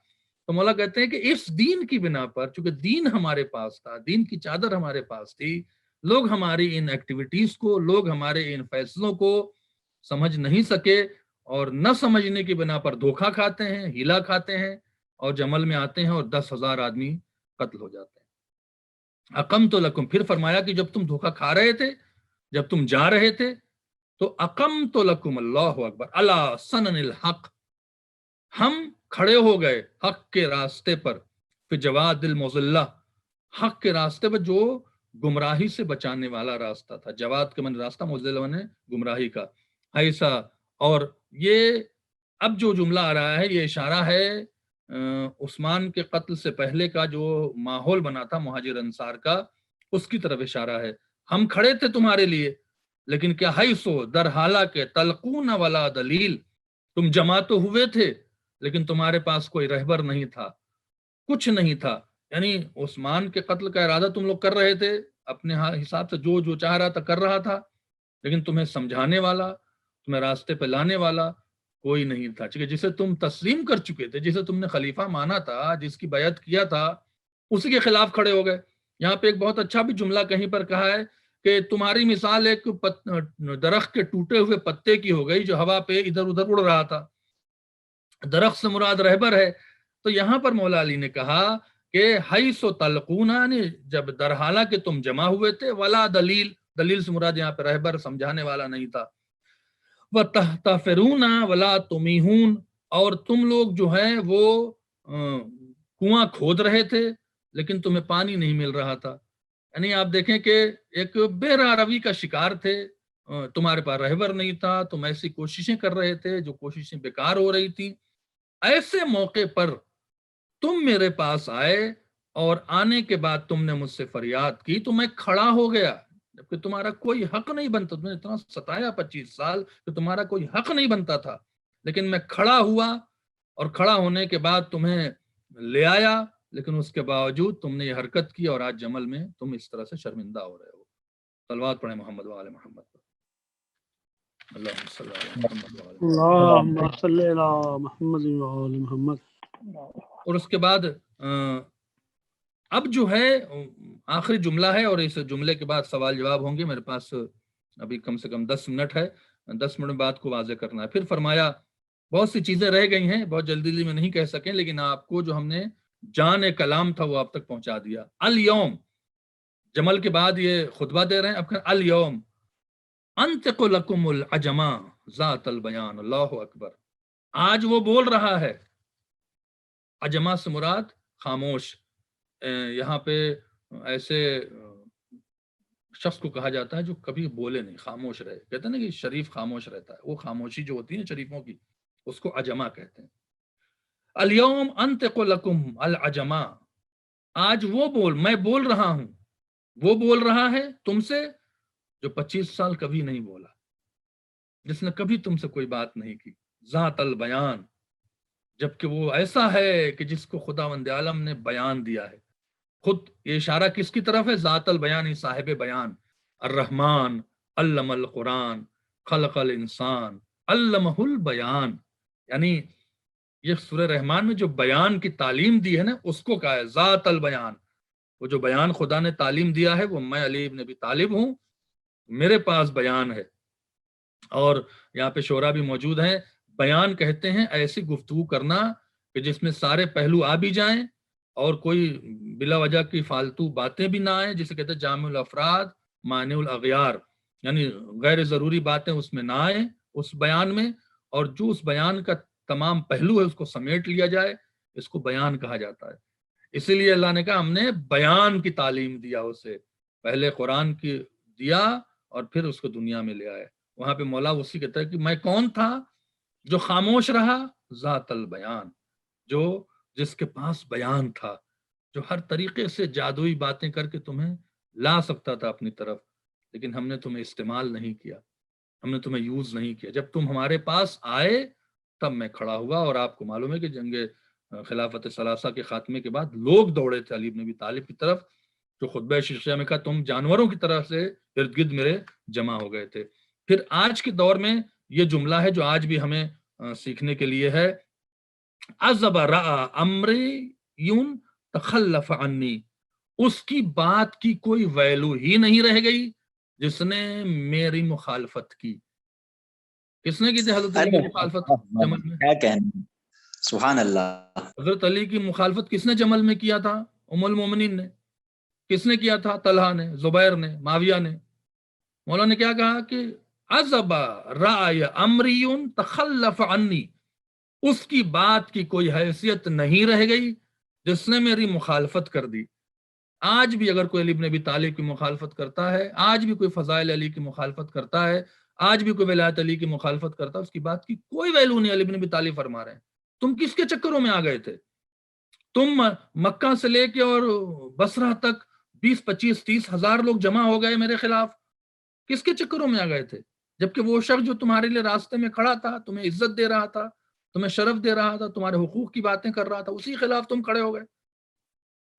تو مولا کہتے ہیں کہ اس دین کی بنا پر، چونکہ دین ہمارے پاس تھا، دین کی چادر ہمارے پاس تھی، لوگ ہماری ان ایکٹیویٹیز کو، لوگ ہمارے ان فیصلوں کو سمجھ نہیں سکے، اور نہ سمجھنے کی بنا پر دھوکہ کھاتے ہیں، ہیلا کھاتے ہیں، اور جمل میں آتے ہیں اور 10,000 آدمی قتل ہو جاتے ہیں. اقم تو لکم، پھر فرمایا کہ جب تم دھوکہ کھا رہے تھے، جب تم جا رہے تھے تو اقم تو لکم، اللہ اکبر، اللہ سنن الحق، ہم کھڑے ہو گئے حق کے راستے پر، پھر جواد المضلہ، حق کے راستے پر جو گمراہی سے بچانے والا راستہ تھا. جواد کے من راستہ، مضلہ من گمراہی کا، ایسا. اور یہ اب جو جملہ آ رہا ہے یہ اشارہ ہے عثمان کے قتل سے پہلے کا جو ماحول بنا تھا مہاجر انصار کا، اس کی طرف اشارہ ہے. ہم کھڑے تھے تمہارے لیے، لیکن کیا ہے سو در حالہ کے تلقون ولا دلیل، تم جمع تو ہوئے تھے لیکن تمہارے پاس کوئی رہبر نہیں تھا، کچھ نہیں تھا. یعنی عثمان کے قتل کا ارادہ تم لوگ کر رہے تھے اپنے حساب سے، جو جو چاہ رہا تھا کر رہا تھا، لیکن تمہیں سمجھانے والا، تمہیں راستے پہ لانے والا کوئی نہیں تھا. جسے تم تسلیم کر چکے تھے، جسے تم نے خلیفہ مانا تھا، جس کی بیعت کیا تھا، اسی کے خلاف کھڑے ہو گئے. یہاں پہ ایک بہت اچھا بھی جملہ کہیں پر کہا ہے کہ تمہاری مثال ایک درخت کے ٹوٹے ہوئے پتے کی ہو گئی جو ہوا پہ ادھر ادھر اڑ رہا تھا. درخت سے مراد رہبر ہے. تو یہاں پر مولا علی نے کہا کہ حیث تلقونا، نے جب در حالہ کہ تم جمع ہوئے تھے، ولا دلیل، دلیل سے مراد یہاں پہ رہبر، سمجھانے والا نہیں تھا. وَتَحْتَفِرُونَ وَلَا تُمِيهُونَ، اور تم لوگ جو ہیں وہ کنواں کھود رہے تھے لیکن تمہیں پانی نہیں مل رہا تھا. یعنی آپ دیکھیں کہ ایک بے راہ روی کا شکار تھے، تمہارے پاس رہبر نہیں تھا، تم ایسی کوششیں کر رہے تھے جو کوششیں بیکار ہو رہی تھیں. ایسے موقع پر تم میرے پاس آئے، اور آنے کے بعد تم نے مجھ سے فریاد کی تو میں کھڑا ہو گیا، جبکہ تمہارا کوئی حق نہیں بنتا. تم نے اتنا ستایا 25 سال کہ تمہارا کوئی حق نہیں بنتا تھا، لیکن میں کھڑا ہوا، اور کھڑا ہونے کے بعد تمہیں لے آیا، لیکن اس کے باوجود تم نے یہ حرکت کی، اور آج جمل میں تم اس طرح سے شرمندہ ہو رہے ہو. صلوات پڑھیں محمد وآل محمد. اللہم صلی علی محمد وآل محمد. اللہم صلی علی محمد وآل محمد. اللہ اور اس کے بعد اب جو ہے آخری جملہ ہے، اور اس جملے کے بعد سوال جواب ہوں گے. میرے پاس ابھی کم سے کم 10 منٹ ہے، 10 منٹ بعد کو واضح کرنا ہے. پھر فرمایا بہت سی چیزیں رہ گئی ہیں، بہت جلدی میں نہیں کہہ سکیں، لیکن آپ کو جو ہم نے جان کلام تھا وہ آپ تک پہنچا دیا. الیوم، جمل کے بعد یہ خطبہ دے رہے ہیں اب. الیوم انطق لکم العجما ذات البیان، اللہ اکبر. آج وہ بول رہا ہے. عجما سے مراد خاموش. یہاں پہ ایسے شخص کو کہا جاتا ہے جو کبھی بولے نہیں، خاموش رہے. کہتے ہیں نا کہ شریف خاموش رہتا ہے، وہ خاموشی جو ہوتی ہے شریفوں کی، اس کو عجما کہتے ہیں. الیوم انطق لکم العجما، آج وہ میں بول رہا ہوں، وہ بول رہا ہے تم سے جو 25 سال کبھی نہیں بولا، جس نے کبھی تم سے کوئی بات نہیں کی. ذات البیان، جبکہ وہ ایسا ہے کہ جس کو خداوند عالم نے بیان دیا ہے. خود یہ اشارہ کس کی طرف ہے؟ ذات البیان، صاحب بیان. الرحمن علم القرآن خلق الانسان علمہ البیان. یعنی یہ سورہ رحمان میں جو بیان کی تعلیم دی ہے نا، اس کو کہا ہے ذات البیان. وہ جو بیان خدا نے تعلیم دیا ہے وہ میں علی ابن ابی طالب ہوں، میرے پاس بیان ہے. اور یہاں پہ شعراء بھی موجود ہیں. بیان کہتے ہیں ایسی گفتگو کرنا کہ جس میں سارے پہلو آ بھی جائیں اور کوئی بلا وجہ کی فالتو باتیں بھی نہ آئیں، جسے کہتے ہیں جامع الافراد مانع الاغیار، یعنی غیر ضروری باتیں اس میں نہ آئیں اس بیان میں، اور جو اس بیان کا تمام پہلو ہے اس کو سمیٹ لیا جائے، اس کو بیان کہا جاتا ہے. اسی لیے اللہ نے کہا ہم نے بیان کی تعلیم دیا اسے، پہلے قرآن کی دیا اور پھر اس کو دنیا میں لے آئے. وہاں پہ مولا اسی کہتا ہے کہ میں کون تھا جو خاموش رہا، ذات البیان، جو جس کے پاس بیان تھا، جو ہر طریقے سے جادوئی باتیں کر کے تمہیں لا سکتا تھا اپنی طرف، لیکن ہم نے تمہیں استعمال نہیں کیا، ہم نے تمہیں یوز نہیں کیا. جب تم ہمارے پاس آئے تب میں کھڑا ہوا. اور آپ کو معلوم ہے کہ جنگ خلافت ثلاثہ کے خاتمے کے بعد لوگ دوڑے تھے علی بن ابی طالب کی طرف، جو خطبہ شیشہ میں کہا تم جانوروں کی طرح سے ارد گرد میرے جمع ہو گئے تھے. پھر آج کے دور میں یہ جملہ ہے جو آج بھی ہمیں سیکھنے کے لیے ہے، عزب رأى امری تخلف عنی، اس کی بات کی کوئی ویلو ہی نہیں رہ گئی جس نے میری مخالفت کی. کس نے کی تھی حضرت علی کی مخالفت جمل میں؟ کیا کہنا، سبحان اللہ. حضرت علی کی مخالفت کس نے جمل میں کیا تھا؟ ام المومنین نے. کس نے کیا تھا؟ طلحہ نے، زبیر نے، معاویہ نے. مولا نے کیا کہا کہ عزب رأی امری تخلف عنی، اس کی بات کی کوئی حیثیت نہیں رہ گئی جس نے میری مخالفت کر دی. آج بھی اگر کوئی علی بن ابی طالب کی مخالفت کرتا ہے، آج بھی کوئی فضائل علی کی مخالفت کرتا ہے، آج بھی کوئی ولایت علی کی مخالفت کرتا ہے، اس کی بات کی کوئی ویلو نہیں. علی بن ابی طالب فرما رہے ہیں تم کس کے چکروں میں آ گئے تھے؟ تم مکہ سے لے کے اور بصرہ تک 20 25 30 ہزار لوگ جمع ہو گئے میرے خلاف، کس کے چکروں میں آ گئے تھے؟ جبکہ وہ شخص جو تمہارے لیے راستے میں کھڑا تھا، تمہیں عزت دے رہا تھا، تمہیں شرف دے رہا تھا، تمہارے حقوق کی باتیں کر رہا تھا، اسی خلاف تم کھڑے ہو گئے.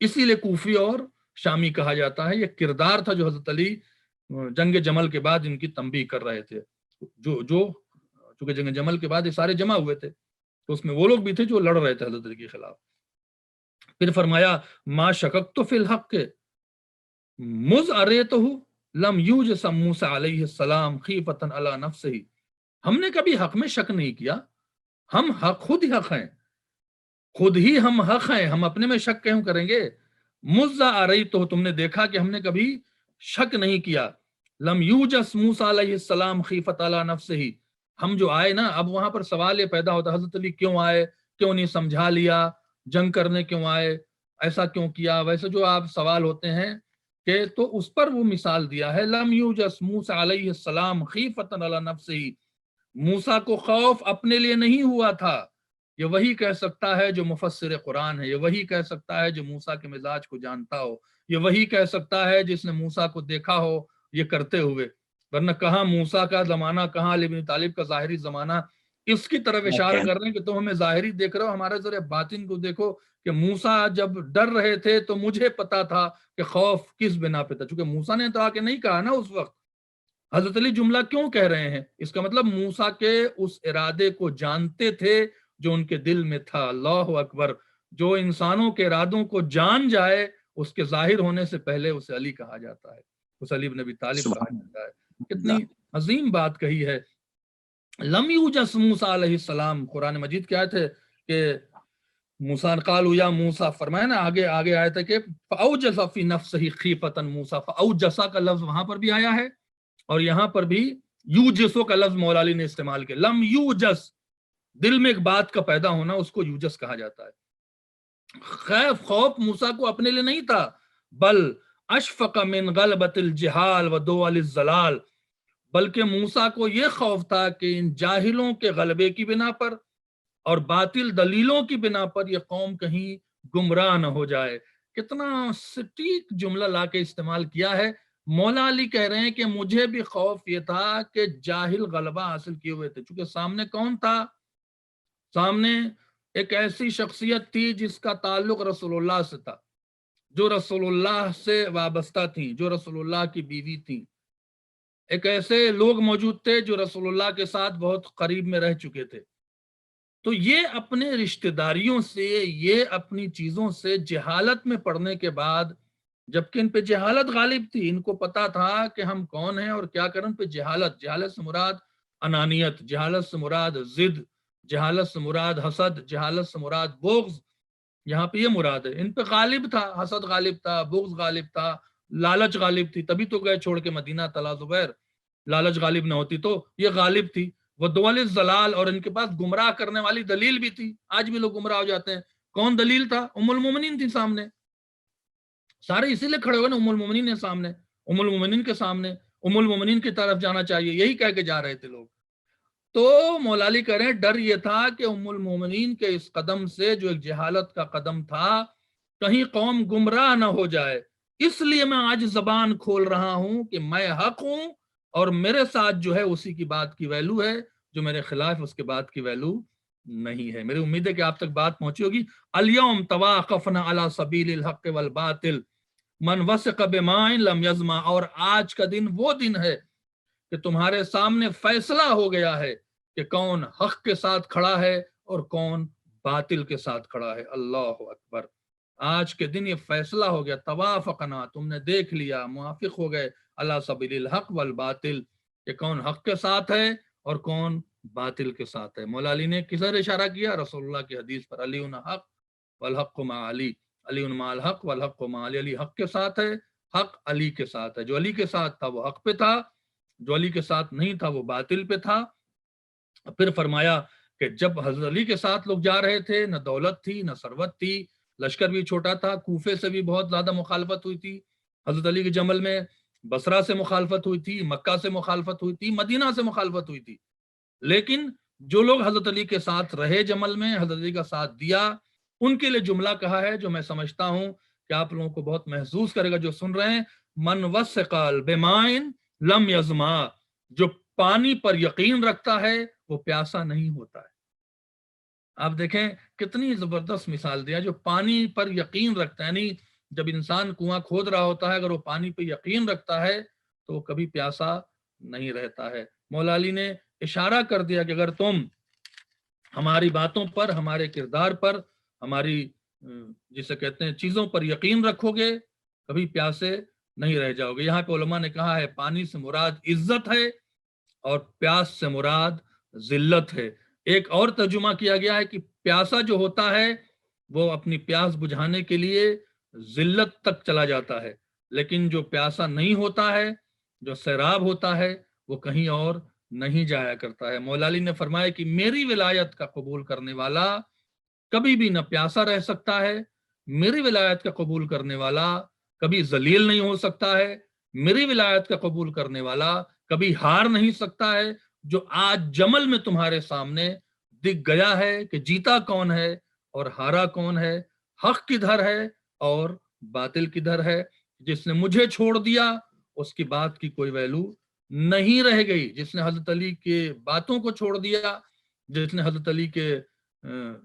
اسی لیے کوفی اور شامی کہا جاتا ہے. یہ کردار تھا جو حضرت علی جنگ جمل کے بعد ان کی تنبیہ کر رہے تھے. چونکہ جنگ جمل کے بعد یہ سارے جمع ہوئے تھے تو اس میں وہ لوگ بھی تھے جو لڑ رہے تھے حضرت علی کے خلاف. پھر فرمایا ما شککت فی الحق مذ اریتہ لم یوجس موسیٰ علیہ السلام خیفۃ علی نفسہ، ہم نے کبھی حق میں شک نہیں کیا، ہم حق خود ہی حق ہیں، خود ہی ہم حق ہیں، ہم اپنے میں شک کیوں کریں گے؟ مذ اریتہ، تم نے دیکھا کہ ہم نے کبھی شک نہیں کیا. لم یوجس موسیٰ علیہ السلام خیفۃ علی نفسہ، ہم جو آئے نا، اب وہاں پر سوال یہ پیدا ہوتا حضرت علی کیوں آئے، کیوں نہیں سمجھا لیا، جنگ کرنے کیوں آئے، ایسا کیوں کیا، ویسے جو آپ سوال ہوتے ہیں کہ تو اس پر وہ مثال دیا ہے. لم یوجس موسیٰ علیہ السلام خیفۃ علی نفسہ، موسیٰ کو خوف اپنے لیے نہیں ہوا تھا. یہ وہی کہہ سکتا ہے جو مفسر قرآن ہے، یہ وہی کہہ سکتا ہے جو موسیٰ کے مزاج کو جانتا ہو، یہ وہی کہہ سکتا ہے جس نے موسیٰ کو دیکھا ہو یہ کرتے ہوئے. ورنہ کہاں موسیٰ کا زمانہ، کہاں علی بن طالب کا ظاہری زمانہ. اس کی طرف اشارہ کر رہے ہیں کہ تم ہمیں ظاہری دیکھ رہے ہو، ہمارے ذرا باطن کو دیکھو کہ موسیٰ جب ڈر رہے تھے تو مجھے پتا تھا کہ خوف کس بنا پہ تھا. چونکہ موسیٰ نے تو آ کے نہیں کہا نا اس وقت، حضرت علی جملہ کیوں کہہ رہے ہیں؟ اس کا مطلب موسیٰ کے اس ارادے کو جانتے تھے جو ان کے دل میں تھا. اللہ اکبر، جو انسانوں کے ارادوں کو جان جائے اس کے ظاہر ہونے سے پہلے اسے علی کہا جاتا ہے، اس علی بن ابی طالب کہا جاتا ہے. کتنی عظیم بات کہی ہے. لم یوجس موسیٰ علیہ السلام، قرآن مجید کیا ہے کہ موسیٰ قالوا یا موسیٰ، فرمایا نا آگے آیا تھا کہ فاوجس فی نفسہ خیفۃ موسیٰ، فاوجسا کا لفظ وہاں پر بھی آیا ہے اور یہاں پر بھی یوجسو کا لفظ مولا علی نے استعمال کیا. لم یوجس، دل میں ایک بات کا پیدا ہونا، اس کو یوجس کہا جاتا ہے. خوف موسیٰ کو اپنے لیے نہیں تھا، بل اشفق من غلبۃ الجہال و دوال الضلال، بلکہ موسیٰ کو یہ خوف تھا کہ ان جاہلوں کے غلبے کی بنا پر اور باطل دلیلوں کی بنا پر یہ قوم کہیں گمراہ نہ ہو جائے. کتنا سٹیک جملہ لا کے استعمال کیا ہے. مولا علی کہہ رہے ہیں کہ مجھے بھی خوف یہ تھا کہ جاہل غلبہ حاصل کیے ہوئے تھے. چونکہ سامنے کون تھا؟ سامنے ایک ایسی شخصیت تھی جس کا تعلق رسول اللہ سے تھا، جو رسول اللہ سے وابستہ تھی، جو رسول اللہ کی بیوی تھی. ایک ایسے لوگ موجود تھے جو رسول اللہ کے ساتھ بہت قریب میں رہ چکے تھے. تو یہ اپنے رشتہ داریوں سے، یہ اپنی چیزوں سے جہالت میں پڑنے کے بعد جبکہ ان پہ جہالت غالب تھی. ان کو پتا تھا کہ ہم کون ہیں اور کیا کریں. ان پہ جہالت سے مراد انانیت، جہالت سے مراد ضد، جہالت سے مراد حسد، جہالت سے مراد بغض. یہاں پہ یہ مراد ہے. ان پہ غالب تھا، حسد غالب تھا، بغض غالب تھا، لالچ غالب تھی، تبھی تو گئے چھوڑ کے مدینہ طلا زبیر. لالچ غالب نہ ہوتی تو یہ غالب تھی. وہ دول الزلال، اور ان کے پاس گمراہ کرنے والی دلیل بھی تھی. آج بھی لوگ گمراہ ہو جاتے ہیں. کون دلیل تھا؟ ام المومنین تھی سامنے. سارے اسی لیے کھڑے ہوئے نا ام المومنین نے سامنے، ام المومنین کے سامنے، ام المومنین کی طرف جانا چاہیے، یہی کہہ کے جا رہے تھے لوگ. تو مولا علی کہہ رہے ہیں ڈر یہ تھا کہ ام المومنین کے اس قدم سے جو ایک جہالت کا قدم تھا، کہیں قوم گمراہ نہ ہو جائے. اس لیے میں آج زبان کھول رہا ہوں کہ میں حق ہوں اور میرے ساتھ جو ہے اسی کی بات کی ویلو ہے، جو میرے خلاف اس کے بات کی ویلو نہیں ہے. میری امید ہے کہ آپ تک بات پہنچی ہوگی. الیوم تواقفنا علی سبیل الحق والباطل من وثق بما لم یزما. اور آج کا دن وہ دن ہے کہ تمہارے سامنے فیصلہ ہو گیا ہے کہ کون حق کے ساتھ کھڑا ہے اور کون باطل کے ساتھ کھڑا ہے. اللہ اکبر. آج کے دن یہ فیصلہ ہو گیا. توافقنا، تم نے دیکھ لیا، موافق ہو گئے، علی سبیل الحق والباطل، کہ کون حق کے ساتھ ہے اور کون باطل کے ساتھ ہے. مولا علی نے کس طرح اشارہ کیا؟ رسول اللہ کی حدیث پر، علی حق والحق مع علی، علی مع الحق والحق مع علی. علی حق کے ساتھ ہے، حق علی کے ساتھ ہے. جو علی کے ساتھ تھا وہ حق پہ تھا، جو علی کے ساتھ نہیں تھا وہ باطل پہ تھا. پھر فرمایا کہ جب حضرت علی کے ساتھ لوگ جا رہے تھے، نہ دولت تھی نہ ثروت تھی، لشکر بھی چھوٹا تھا، کوفے سے بھی بہت زیادہ مخالفت ہوئی تھی حضرت علی کے جمل میں، بصرہ سے مخالفت ہوئی تھی، مکہ سے مخالفت ہوئی تھی، مدینہ سے مخالفت ہوئی تھی. لیکن جو لوگ حضرت علی کے ساتھ رہے جمل میں، حضرت علی کا ساتھ دیا، ان کے لیے جملہ کہا ہے جو میں سمجھتا ہوں کہ آپ لوگوں کو بہت محسوس کرے گا جو سن رہے ہیں. من وثقل بمائن لم یظما. جو پانی پر یقین رکھتا ہے وہ پیاسا نہیں ہوتا ہے. آپ دیکھیں کتنی زبردست مثال دیا. جو پانی پر یقین رکھتا ہے، یعنی جب انسان کنواں کھود رہا ہوتا ہے، اگر وہ پانی پہ یقین رکھتا ہے تو وہ کبھی پیاسا نہیں رہتا ہے. مولا علی نے اشارہ کر دیا کہ اگر تم ہماری باتوں پر، ہمارے کردار پر، ہماری جسے کہتے ہیں چیزوں پر یقین رکھو گے، کبھی پیاسے نہیں رہ جاؤ گے. یہاں پہ علماء نے کہا ہے پانی سے مراد عزت ہے اور پیاس سے مراد ذلت ہے. ایک اور ترجمہ کیا گیا ہے کہ پیاسا جو ہوتا ہے وہ اپنی پیاس بجھانے کے لیے ذلت تک چلا جاتا ہے، لیکن جو پیاسا نہیں ہوتا ہے، جو سیراب ہوتا ہے، وہ کہیں اور نہیں جایا کرتا ہے. مولا علی نے فرمایا کہ میری ولایت کا قبول کرنے والا کبھی بھی نہ پیاسا رہ سکتا ہے، میری ولایت کا قبول کرنے والا کبھی ذلیل نہیں ہو سکتا ہے، میری ولایت کا قبول کرنے والا کبھی ہار نہیں سکتا ہے. جو آج جمل میں تمہارے سامنے دکھ گیا ہے کہ جیتا کون ہے اور ہارا کون ہے، حق کدھر ہے اور باطل کدھر ہے. جس نے مجھے چھوڑ دیا اس کی بات کی کوئی ویلو نہیں رہ گئی. جس نے حضرت علی کے باتوں کو چھوڑ دیا، جس نے حضرت علی کے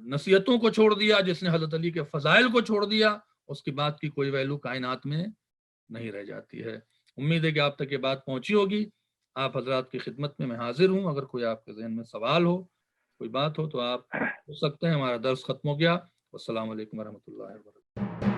نصیحتوں کو چھوڑ دیا، جس نے حضرت علی کے فضائل کو چھوڑ دیا، اس کی بات کی کوئی ویلو کائنات میں نہیں رہ جاتی ہے. امید ہے کہ آپ تک یہ بات پہنچی ہوگی. آپ حضرات کی خدمت میں حاضر ہوں. اگر کوئی آپ کے ذہن میں سوال ہو، کوئی بات ہو تو آپ پوچھ سکتے ہیں. ہمارا درس ختم ہو گیا. السلام علیکم ورحمۃ اللہ وبرکاتہ.